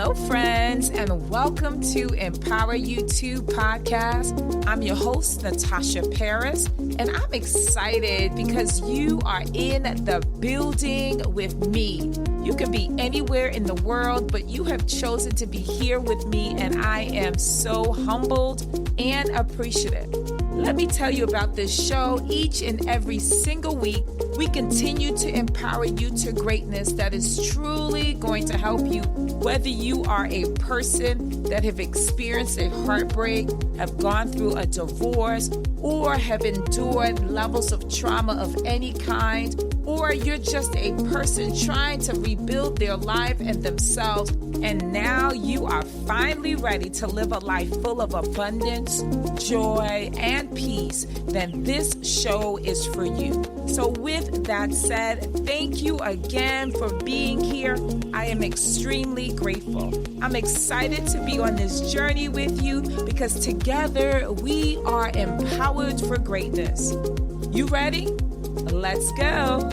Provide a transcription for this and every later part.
Hello, friends, and welcome to Empower You 2 podcast. I'm your host, Natasha Paris, and I'm excited because you are in the building with me. You could be anywhere in the world, but you have chosen to be here with me, and I am so humbled and appreciative. Let me tell you about this show. Each and every single week, we continue to empower you to greatness that is truly going to help you, whether you are a person that have experienced a heartbreak, have gone through a divorce, or have endured levels of trauma of any kind, or you're just a person trying to rebuild their life and themselves, and now you are finally ready to live a life full of abundance, joy, and peace, then this show is for you. So with that said, thank you again for being here. I am extremely grateful. I'm excited to be on this journey with you because together we are empowered for greatness. You ready? Let's go.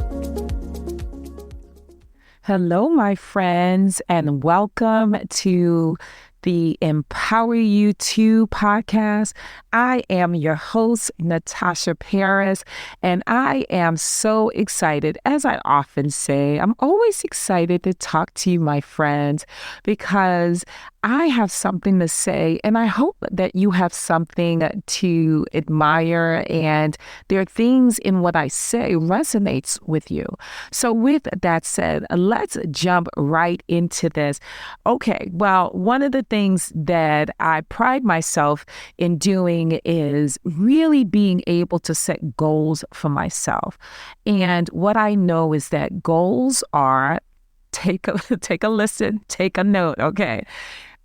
Hello, my friends, and welcome to the Empower You 2 podcast. I am your host, Natasha Paris, and I am so excited. As I often say, I'm always excited to talk to you, my friends, because I have something to say, and I hope that you have something to admire, and there are things in what I say resonates with you. So with that said, let's jump right into this. Okay, well, one of the things that I pride myself in doing is really being able to set goals for myself. And what I know is that goals are, take a listen, take a note, okay?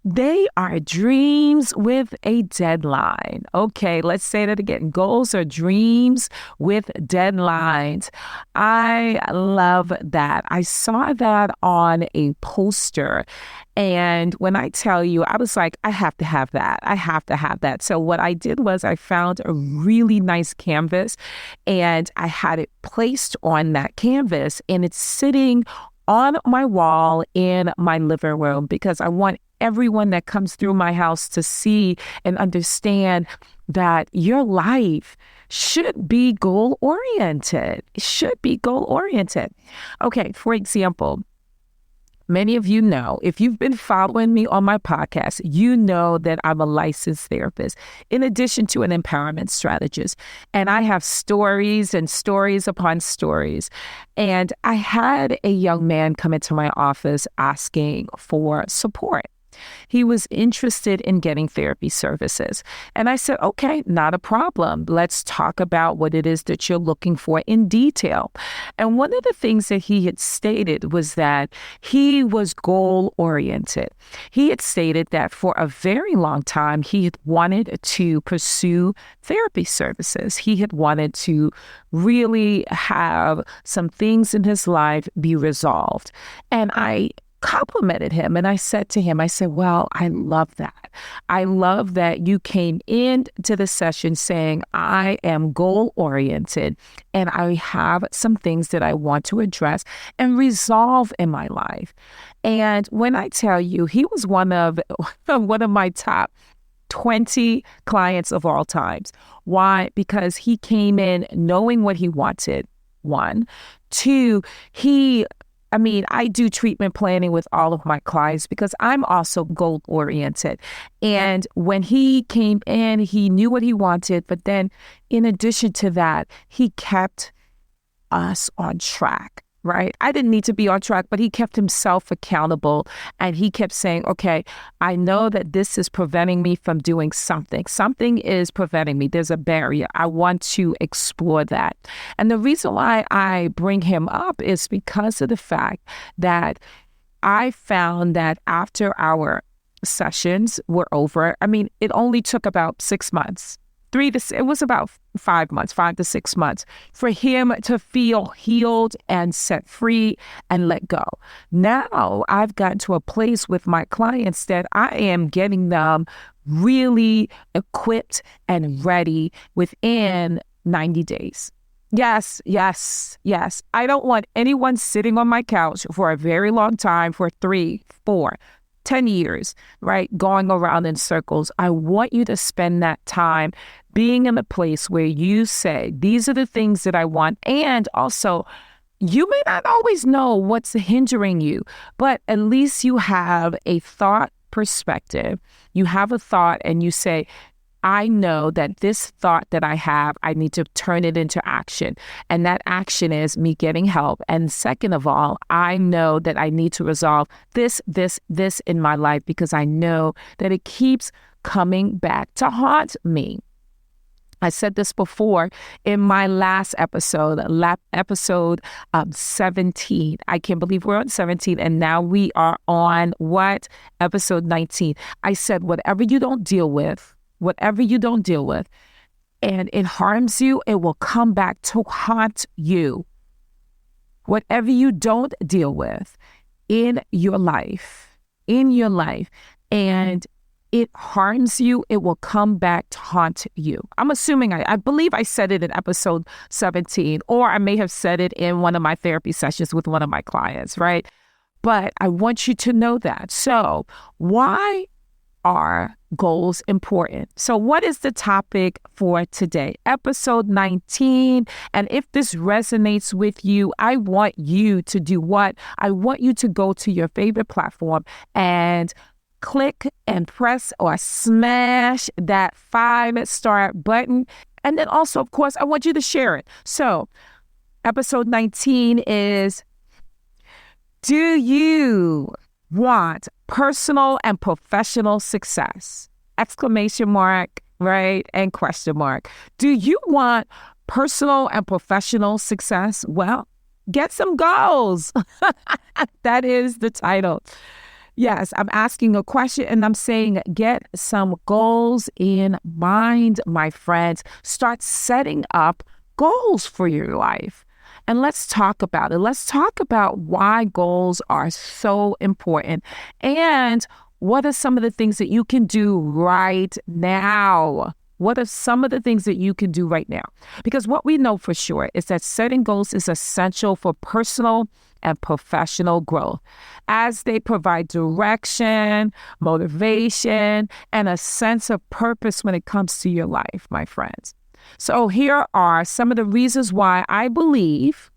They are dreams with a deadline. Okay, let's say that again. Goals are dreams with deadlines. I love that. I saw that on a poster. And when I tell you, I was like, I have to have that. I have to have that. So what I did was I found a really nice canvas and I had it placed on that canvas, and it's sitting on my wall in my living room because I want everyone that comes through my house to see and understand that your life should be goal-oriented. It should be goal-oriented. Okay, for example, many of you know, if you've been following me on my podcast, you know that I'm a licensed therapist, in addition to an empowerment strategist. And I have stories and stories upon stories. And I had a young man come into my office asking for support. He was interested in getting therapy services. And I said, okay, not a problem. Let's talk about what it is that you're looking for in detail. And one of the things that he had stated was that he was goal-oriented. He had stated that for a very long time, he had wanted to pursue therapy services. He had wanted to really have some things in his life be resolved. And I complimented him. And I said to him, well, I love that. I love that you came into the session saying, I am goal-oriented and I have some things that I want to address and resolve in my life. And when I tell you, he was one of my top 20 clients of all times. Why? Because he came in knowing what he wanted, one. Two, I do treatment planning with all of my clients because I'm also goal-oriented. And when he came in, he knew what he wanted. But then in addition to that, he kept us on track, right? I didn't need to be on track, but he kept himself accountable. And he kept saying, okay, I know that this is preventing me from doing something. Something is preventing me. There's a barrier. I want to explore that. And the reason why I bring him up is because of the fact that I found that after our sessions were over, it only took about 6 months. It was about 5 months, 5 to 6 months for him to feel healed and set free and let go. Now I've gotten to a place with my clients that I am getting them really equipped and ready within 90 days. Yes. I don't want anyone sitting on my couch for a very long time, for 3, 4, 10 years, right, going around in circles. I want you to spend that time being in a place where you say, these are the things that I want. And also, you may not always know what's hindering you, but at least you have a thought perspective. You have a thought and you say, I know that this thought that I have, I need to turn it into action. And that action is me getting help. And second of all, I know that I need to resolve this in my life because I know that it keeps coming back to haunt me. I said this before in my last episode, episode 17. I can't believe we're on 17 and now we are on what? Episode 19. I said, whatever you don't deal with, and it harms you, it will come back to haunt you. Whatever you don't deal with in your life, and it harms you, it will come back to haunt you. I'm assuming, I believe I said it in episode 17, or I may have said it in one of my therapy sessions with one of my clients, right? But I want you to know that. So why are goals important? So what is the topic for today? Episode 19. And if this resonates with you, I want you to do what? I want you to go to your favorite platform and click and press or smash that 5-star button. And then also, of course, I want you to share it. So episode 19 is, do you want personal and professional success? Exclamation mark, right? And question mark. Do you want personal and professional success? Well, get some goals. That is the title. Yes, I'm asking a question and I'm saying get some goals in mind, my friends. Start setting up goals for your life. And let's talk about it. Let's talk about why goals are so important and what are some of the things that you can do right now. What are some of the things that you can do right now? Because what we know for sure is that setting goals is essential for personal and professional growth, as they provide direction, motivation, and a sense of purpose when it comes to your life, my friends. So here are some of the reasons why I believe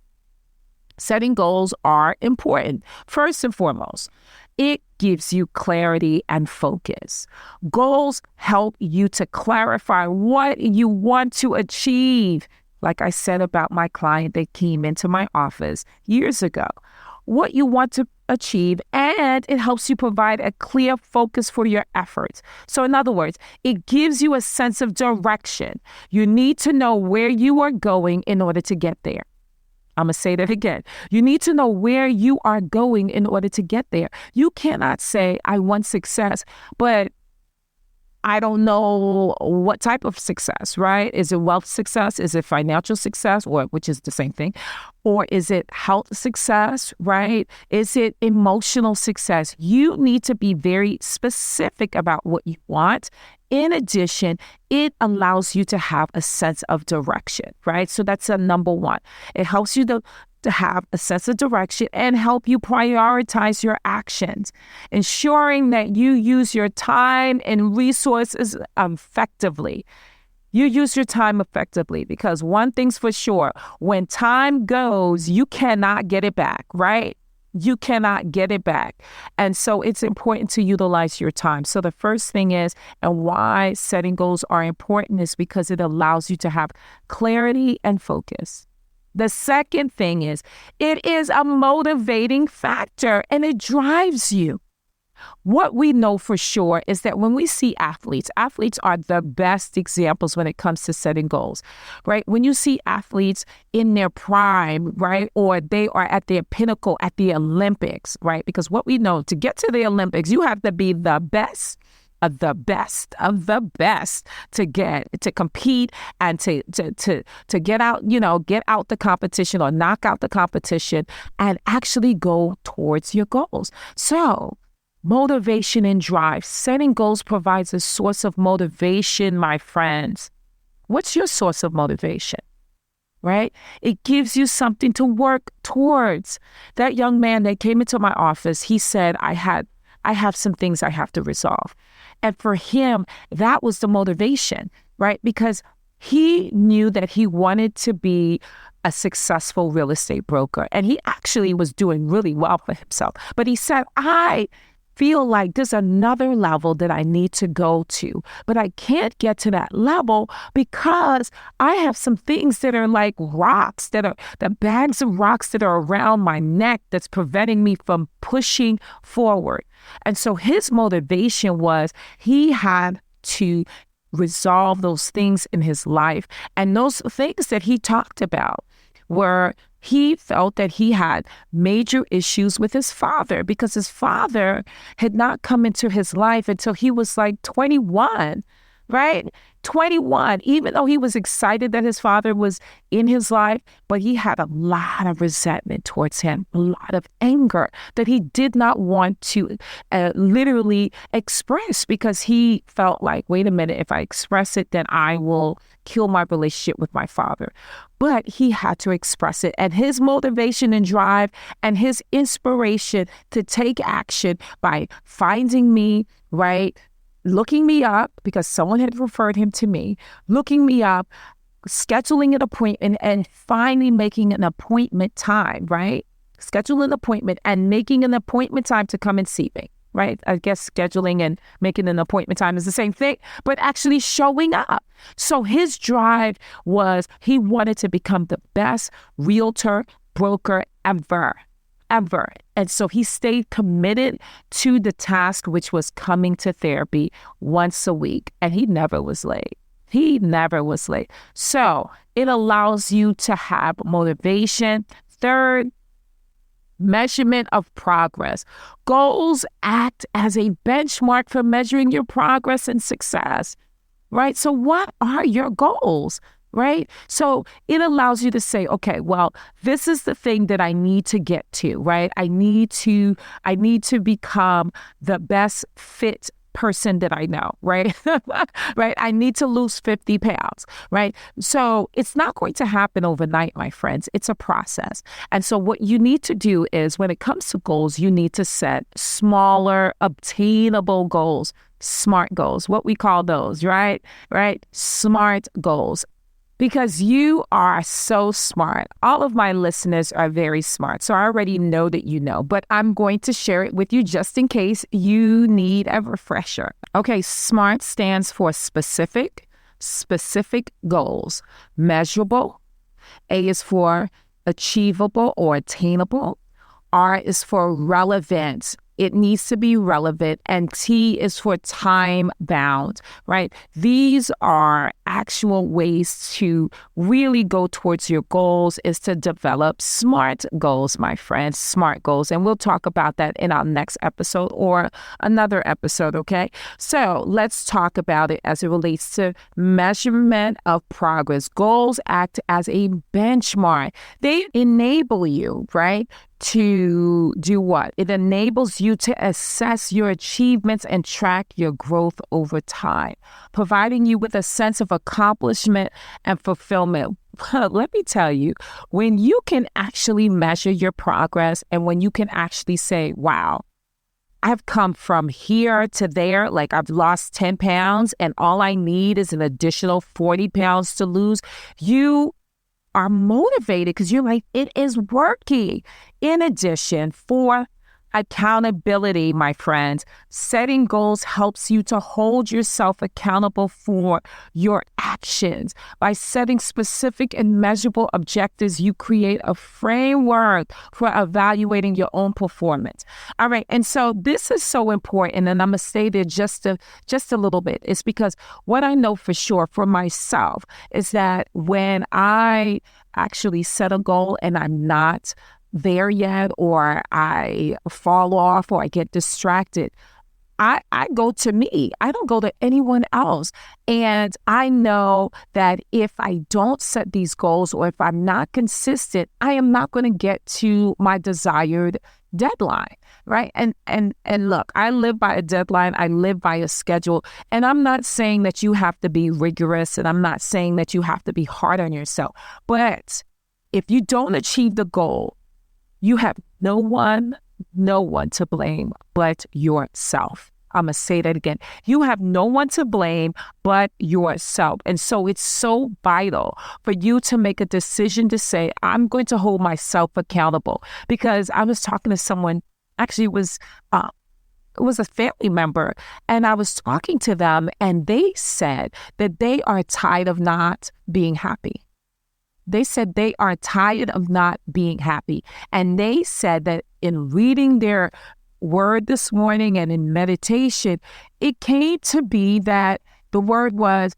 setting goals are important. First and foremost, it gives you clarity and focus. Goals help you to clarify what you want to achieve. Like I said about my client that came into my office years ago, what you want to achieve, and it helps you provide a clear focus for your efforts. So in other words, it gives you a sense of direction. You need to know where you are going in order to get there. I'm going to say that again. You need to know where you are going in order to get there. You cannot say, I want success, but I don't know what type of success, right? Is it wealth success? Is it financial success, or which is the same thing? Or is it health success, right? Is it emotional success? You need to be very specific about what you want. In addition, it allows you to have a sense of direction, right? So that's a number one. It helps you to have a sense of direction and help you prioritize your actions, ensuring that you use your time and resources effectively. You use your time effectively, because one thing's for sure, when time goes, you cannot get it back, right? You cannot get it back. And so it's important to utilize your time. So the first thing is, and why setting goals are important, is because it allows you to have clarity and focus. The second thing is, it is a motivating factor and it drives you. What we know for sure is that when we see athletes are the best examples when it comes to setting goals, right? When you see athletes in their prime, right? Or they are at their pinnacle at the Olympics, right? Because what we know, to get to the Olympics, you have to be the best of the best to compete and to get out the competition or knock out the competition and actually go towards your goals. So motivation and drive. Setting goals provides a source of motivation, my friends. What's your source of motivation? Right? It gives you something to work towards. That young man that came into my office, he said, I I have some things I have to resolve. And for him, that was the motivation, right? Because he knew that he wanted to be a successful real estate broker. And he actually was doing really well for himself. But he said, I feel like there's another level that I need to go to, but I can't get to that level because I have some things that are like rocks, that are the bags of rocks that are around my neck that's preventing me from pushing forward. And so his motivation was he had to resolve those things in his life. And those things that he talked about were he felt that he had major issues with his father because his father had not come into his life until he was like 21, right? 21, even though he was excited that his father was in his life, but he had a lot of resentment towards him, a lot of anger that he did not want to literally express because he felt like, wait a minute, if I express it, then I will kill my relationship with my father. But he had to express it. And his motivation and drive and his inspiration to take action by finding me, right? Looking me up because someone had referred him to me, looking me up, scheduling an appointment, and finally making an appointment time, right? Schedule an appointment and making an appointment time to come and see me, right? I guess scheduling and making an appointment time is the same thing, but actually showing up. So his drive was he wanted to become the best realtor, broker ever. And so he stayed committed to the task, which was coming to therapy once a week. And he never was late. So it allows you to have motivation. Third, measurement of progress. Goals act as a benchmark for measuring your progress and success, right? So what are your goals? Right? So it allows you to say, okay, well, this is the thing that I need to get to, right? I need to become the best fit person that I know, right? Right? I need to lose 50 pounds, right? So it's not going to happen overnight, my friends. It's a process. And so what you need to do is when it comes to goals, you need to set smaller, obtainable goals, SMART goals, what we call those, right? SMART goals. Because you are so smart. All of my listeners are very smart. So I already know that you know, but I'm going to share it with you just in case you need a refresher. Okay, SMART stands for specific goals. Measurable. A is for achievable or attainable. R is for relevant. It needs to be relevant. And T is for time bound, right? These are actual ways to really go towards your goals, is to develop SMART goals, my friends, SMART goals. And we'll talk about that in our next episode or another episode, okay? So let's talk about it as it relates to measurement of progress. Goals act as a benchmark. They enable you, right? To do what? It enables you to assess your achievements and track your growth over time, providing you with a sense of accomplishment and fulfillment. Let me tell you, when you can actually measure your progress and when you can actually say, wow, I've come from here to there, like I've lost 10 pounds and all I need is an additional 40 pounds to lose, you are motivated because you're like, it is working. In addition, for accountability, my friends, setting goals helps you to hold yourself accountable for your actions. By setting specific and measurable objectives, you create a framework for evaluating your own performance. All right. And so this is so important. And I'm going to stay there just a little bit. It's because what I know for sure for myself is that when I actually set a goal and I'm not there yet, or I fall off or I get distracted, I go to me. I don't go to anyone else. And I know that if I don't set these goals or if I'm not consistent, I am not going to get to my desired deadline, right? And look, I live by a deadline. I live by a schedule. And I'm not saying that you have to be rigorous, and I'm not saying that you have to be hard on yourself. But if you don't achieve the goal, you have no one no one to blame but yourself. I'm going to say that again. You have no one to blame but yourself. And so it's so vital for you to make a decision to say, I'm going to hold myself accountable. Because I was talking to someone, actually it was a family member, and I was talking to them, and they said that they are tired of not being happy. They said they are tired of not being happy. And they said that in reading their word this morning and in meditation, it came to be that the word was,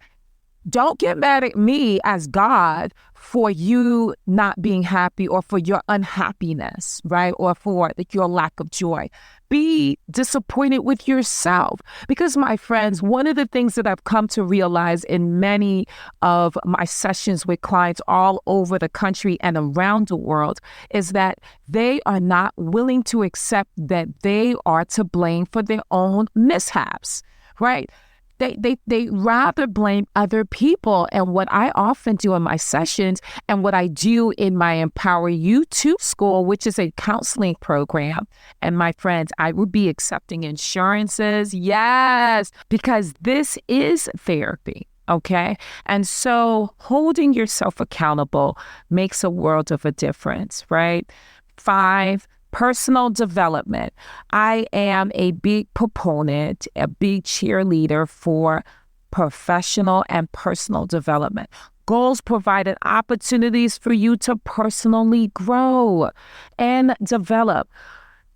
don't get mad at me as God for you not being happy or for your unhappiness, right? Or for your lack of joy. Be disappointed with yourself. Because, my friends, one of the things that I've come to realize in many of my sessions with clients all over the country and around the world is that they are not willing to accept that they are to blame for their own mishaps, right? They rather blame other people. And what I often do in my sessions and what I do in my Empower You To School, which is a counseling program, and my friends, I would be accepting insurances. Yes, because this is therapy. Okay. And so holding yourself accountable makes a world of a difference, right? 5, personal development. I am a big proponent, a big cheerleader for professional and personal development. Goals provided opportunities for you to personally grow and develop.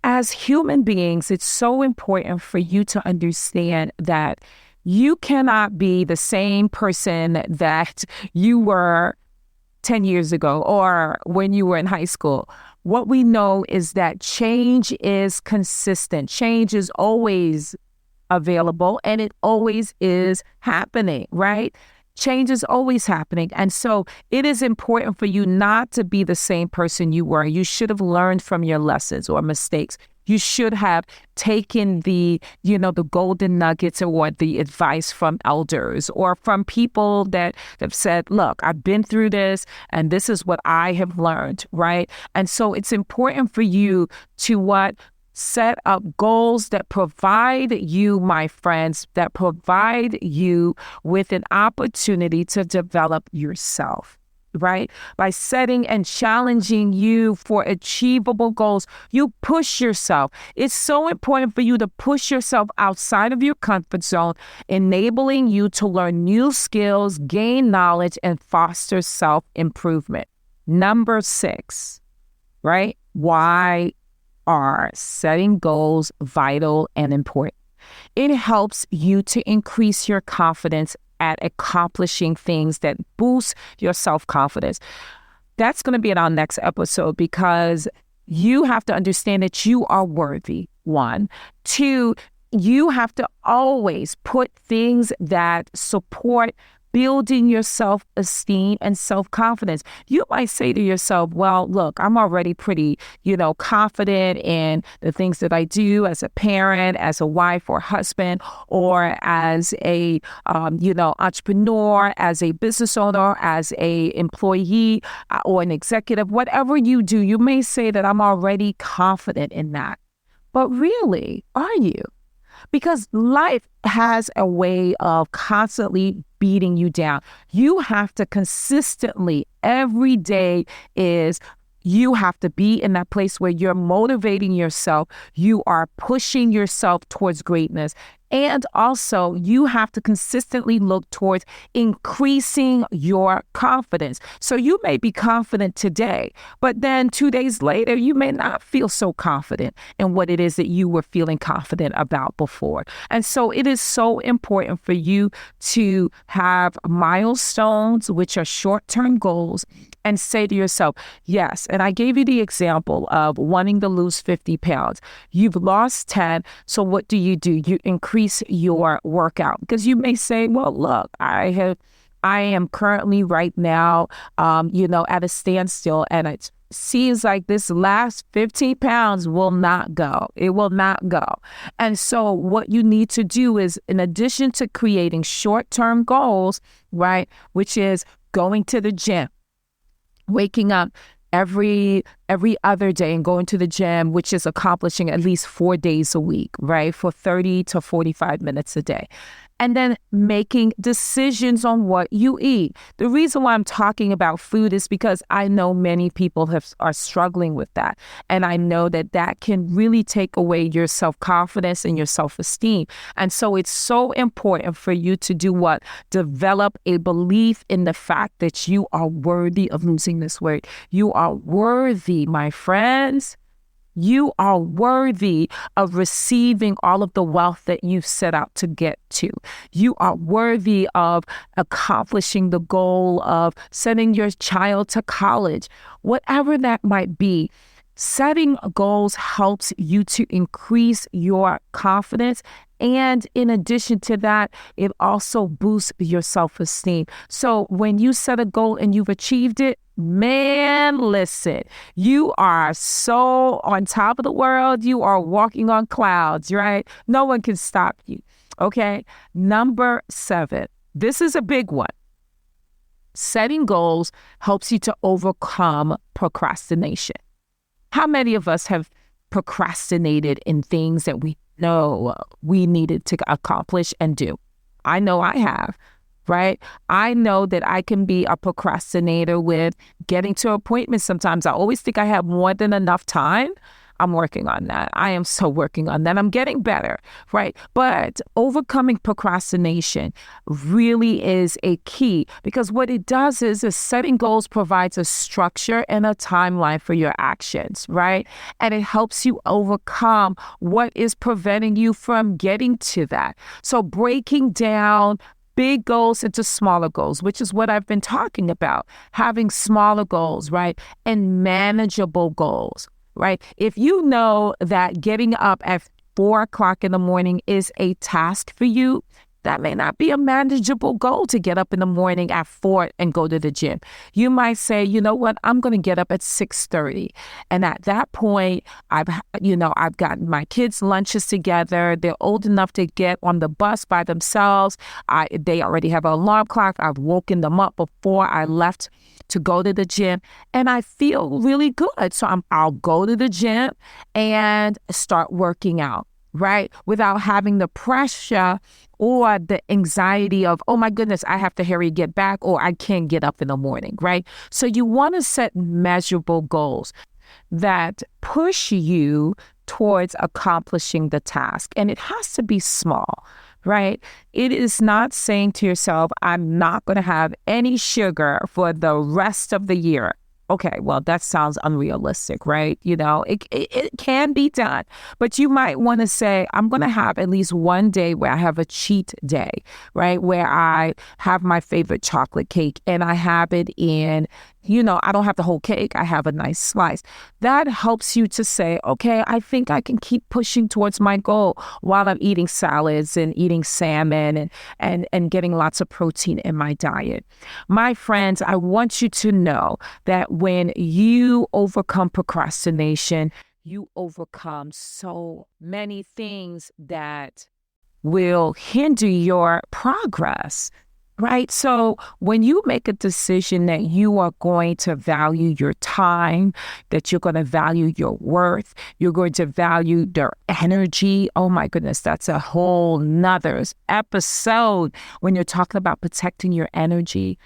As human beings, it's so important for you to understand that you cannot be the same person that you were 10 years ago or when you were in high school. What we know is that change is consistent. Change is always available and it always is happening, right? Change is always happening. And so it is important for you not to be the same person you were. You should have learned from your lessons or mistakes. You should have taken the golden nuggets or the advice from elders or from people that have said, look, I've been through this and this is what I have learned, right? And so it's important for you to set up goals that provide you, my friends, that provide you with an opportunity to develop yourself. Right? By setting and challenging you for achievable goals, you push yourself. It's so important for you to push yourself outside of your comfort zone, enabling you to learn new skills, gain knowledge, and foster self-improvement. Number 6, right? Why are setting goals vital and important? It helps you to increase your confidence at accomplishing things that boost your self-confidence. That's going to be in our next episode because you have to understand that you are worthy, 1. 2, you have to always put things that support building your self-esteem and self-confidence. You might say to yourself, well, look, I'm already pretty, confident in the things that I do as a parent, as a wife or husband, or as a, entrepreneur, as a business owner, as a employee or an executive. Whatever you do, you may say that I'm already confident in that. But really, are you? Because life has a way of constantly beating you down. You have to consistently, every day you have to be in that place where you're motivating yourself. You are pushing yourself towards greatness. And also, you have to consistently look towards increasing your confidence. So you may be confident today, but then 2 days later, you may not feel so confident in what it is that you were feeling confident about before. And so it is so important for you to have milestones, which are short-term goals, and say to yourself, yes. And I gave you the example of wanting to lose 50 pounds. You've lost 10. So what do? You increase your workout, because you may say, well, look, I am currently right now, at a standstill, and it seems like this last 15 pounds will not go. It will not go. And so what you need to do is, in addition to creating short-term goals, right, which is going to the gym, waking up every every other day and going to the gym, which is accomplishing at least 4 days a week, right? For 30 to 45 minutes a day. And then making decisions on what you eat. The reason why I'm talking about food is because I know many people are struggling with that. And I know that can really take away your self-confidence and your self-esteem. And so it's so important for you to do what? Develop a belief in the fact that you are worthy of losing this weight. You are worthy, my friends. You are worthy of receiving all of the wealth that you've set out to get to. You are worthy of accomplishing the goal of sending your child to college, whatever that might be. Setting goals helps you to increase your confidence. And in addition to that, it also boosts your self-esteem. So when you set a goal and you've achieved it, man, listen, you are so on top of the world. You are walking on clouds, right? No one can stop you. Okay. Number 7. This is a big one. Setting goals helps you to overcome procrastination. How many of us have procrastinated in things that we know we needed to accomplish and do? I know I have, right? I know that I can be a procrastinator with getting to appointments sometimes. I always think I have more than enough time. I'm working on that. I am so working on that. I'm getting better, right? But overcoming procrastination really is a key, because what it does is setting goals provides a structure and a timeline for your actions, right? And it helps you overcome what is preventing you from getting to that. So breaking down big goals into smaller goals, which is what I've been talking about, having smaller goals, right? And manageable goals. Right? If you know that getting up at 4 o'clock in the morning is a task for you, that may not be a manageable goal to get up in the morning at 4 and go to the gym. You might say, you know what, I'm going to get up at 6:30. And at that point, I've gotten my kids' lunches together. They're old enough to get on the bus by themselves. They already have an alarm clock. I've woken them up before I left to go to the gym, and I feel really good. So I'll go to the gym and start working out, right? Without having the pressure or the anxiety of, oh my goodness, I have to hurry, get back, or I can't get up in the morning, right? So you want to set measurable goals that push you towards accomplishing the task. And it has to be small, right? It is not saying to yourself, I'm not going to have any sugar for the rest of the year. Okay, well, that sounds unrealistic, right? You know, it can be done, but you might want to say, I'm going to have at least one day where I have a cheat day, right? Where I have my favorite chocolate cake and I have it in, I don't have the whole cake. I have a nice slice. That helps you to say, okay, I think I can keep pushing towards my goal while I'm eating salads and eating salmon and getting lots of protein in my diet. My friends, I want you to know that when you overcome procrastination, you overcome so many things that will hinder your progress. Right? So when you make a decision that you are going to value your time, that you're going to value your worth, you're going to value your energy. Oh my goodness, that's a whole nother episode when you're talking about protecting your energy.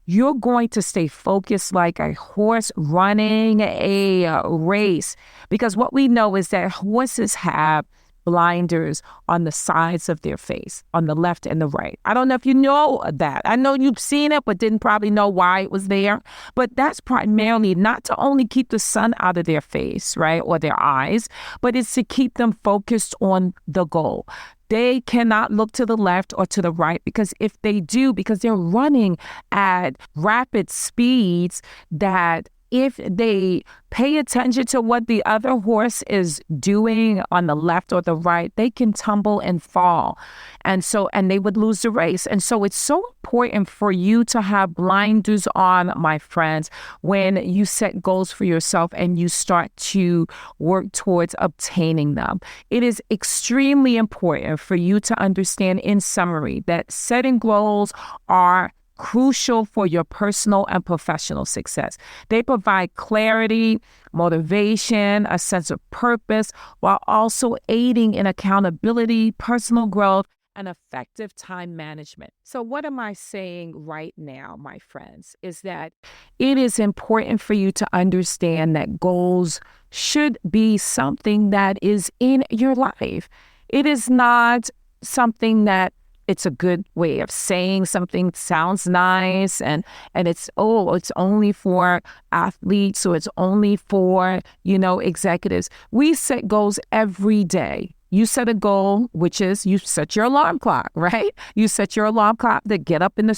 You're going to stay focused like a horse running a race, because what we know is that horses have blinders on the sides of their face, on the left and the right. I don't know if you know that. I know you've seen it, but didn't probably know why it was there. But that's primarily not to only keep the sun out of their face, right, or their eyes, but it's to keep them focused on the goal. They cannot look to the left or to the right, because if they do, because they're running at rapid speeds, that if they pay attention to what the other horse is doing on the left or the right, they can tumble and fall. And they would lose the race. And so it's so important for you to have blinders on, my friends, when you set goals for yourself and you start to work towards obtaining them. It is extremely important for you to understand, in summary, that setting goals are crucial for your personal and professional success. They provide clarity, motivation, a sense of purpose, while also aiding in accountability, personal growth, and effective time management. So what am I saying right now, my friends, is that it is important for you to understand that goals should be something that is in your life. It is not something that it's a good way of saying something sounds nice and it's only for athletes, or it's only for, executives. We set goals every day. You set a goal, which is you set your alarm clock, right? You set your alarm clock to get up at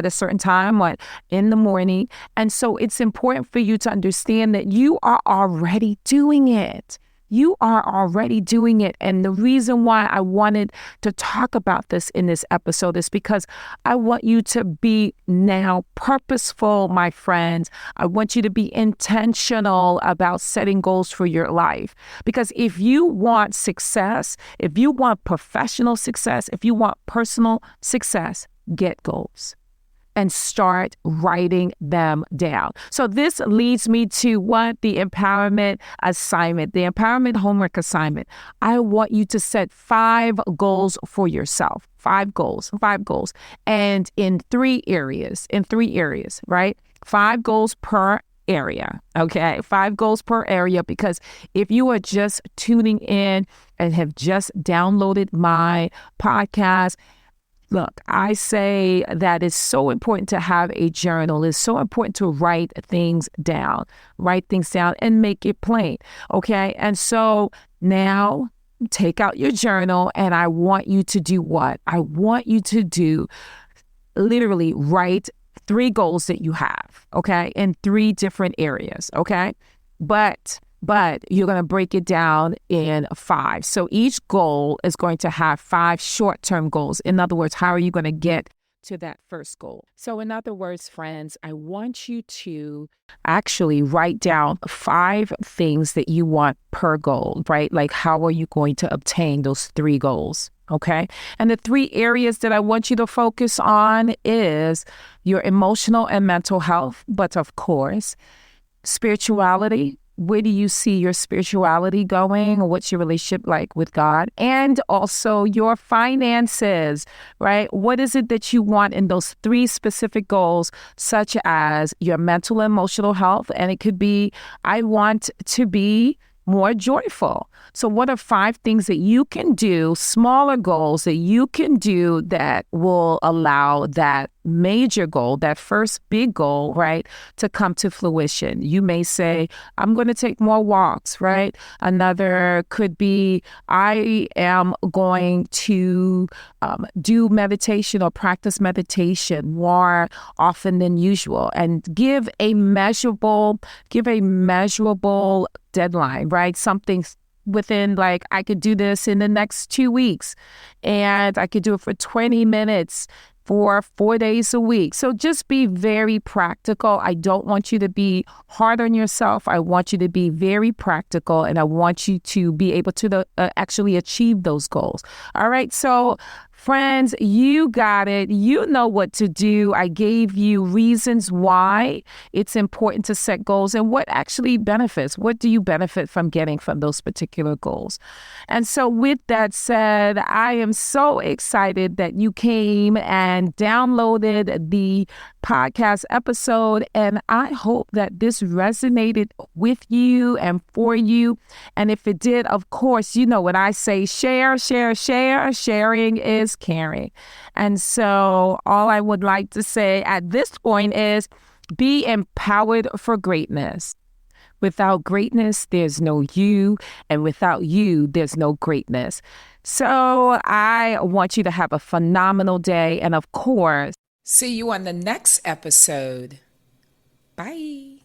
a certain time in the morning. And so it's important for you to understand that you are already doing it. You are already doing it. And the reason why I wanted to talk about this in this episode is because I want you to be now purposeful, my friends. I want you to be intentional about setting goals for your life. Because if you want success, if you want professional success, if you want personal success, get goals and start writing them down. So this leads me to the empowerment assignment, the empowerment homework assignment. I want you to set 5 goals for yourself, 5 goals, and in 3 areas, right? 5 goals per area, okay? 5 goals per area, because if you are just tuning in and have just downloaded my podcast, look, I say that it's so important to have a journal. It's so important to write things down and make it plain, okay? And so now take out your journal, and I want you to do what? I want you to literally write 3 goals that you have, okay? In 3 different areas, okay? But you're going to break it down in 5. So each goal is going to have 5 short-term goals. In other words, how are you going to get to that first goal? So in other words, friends, I want you to actually write down 5 things that you want per goal, right? Like, how are you going to obtain those 3 goals? Okay. And the 3 areas that I want you to focus on is your emotional and mental health, but of course, spirituality. Where do you see your spirituality going? Or what's your relationship like with God? And also your finances, right? What is it that you want in those 3 specific goals, such as your mental and emotional health? And it could be, I want to be more joyful. So what are 5 things that you can do, smaller goals that you can do that will allow that major goal, that first big goal, right, to come to fruition? You may say, I'm going to take more walks, right? Another could be, I am going to do meditation or practice meditation more often than usual, and give a measurable deadline, right? Something within, like, I could do this in the next 2 weeks, and I could do it for 20 minutes for 4 days a week. So just be very practical. I don't want you to be hard on yourself. I want you to be very practical, and I want you to be able to actually achieve those goals. All right. So friends, you got it. You know what to do. I gave you reasons why it's important to set goals and what actually benefits. What do you benefit from getting from those particular goals? And so with that said, I am so excited that you came and downloaded the podcast episode. And I hope that this resonated with you and for you. And if it did, of course, you know what I say, share. Sharing is caring. And so all I would like to say at this point is be empowered for greatness. Without greatness, there's no you. And without you, there's no greatness. So I want you to have a phenomenal day. And of course, see you on the next episode. Bye.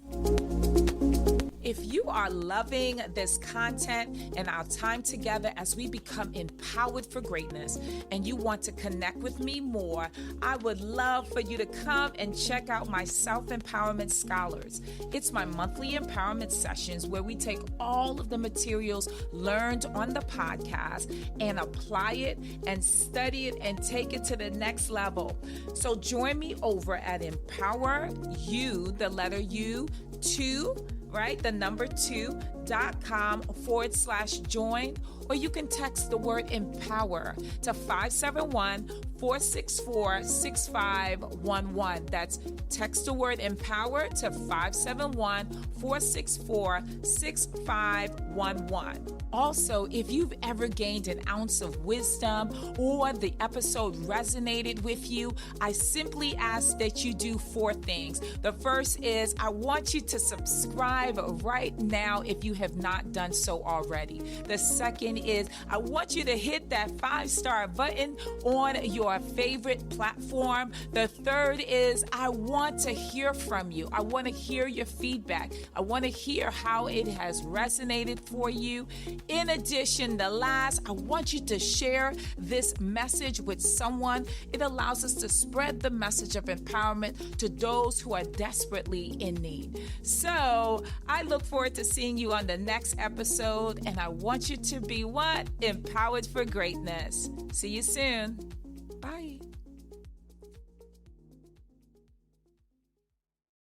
If if you are loving this content and our time together as we become empowered for greatness and you want to connect with me more, I would love for you to come and check out my Self-Empowerment Scholars. It's my monthly empowerment sessions where we take all of the materials learned on the podcast and apply it and study it and take it to the next level. So join me over at Empower You, the letter U, 2, right? The number 2.com/join, or you can text the word empower to 571-464-6511. That's text the word empower to 571-464-6511. Also, if you've ever gained an ounce of wisdom or the episode resonated with you, I simply ask that you do 4 things. The first is I want you to subscribe right now if you have not done so already. The second is I want you to hit that 5-star button on your favorite platform. The third is I want to hear from you. I want to hear your feedback. I want to hear how it has resonated for you. In addition, the last, I want you to share this message with someone. It allows us to spread the message of empowerment to those who are desperately in need. So I look forward to seeing you on the next episode, and I want you to be what? Empowered for greatness. See you soon. Bye.